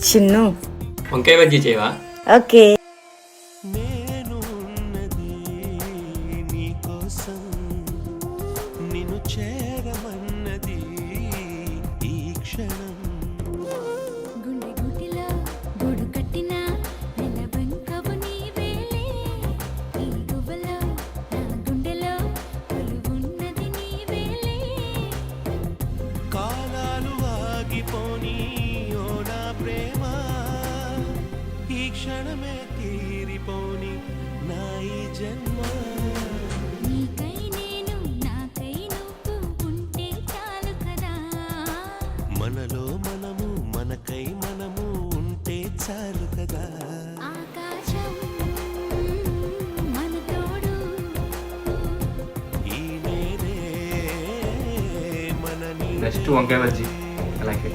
చిన్ను వంకాయ బజ్జీ చేయవా? ఓకే. క్షణమే తీరిపోని నా ఈ జన్మ నీకై నేను నాకై నువ్వు ఉంటే చాలు కదా మనలో మనము మనకై మనము ఉంటే చాలు కదా ఆకాశం మన తోడు ఈ నేనే మనని నెక్స్ట్ వంకాయ బజ్జీ అలాగే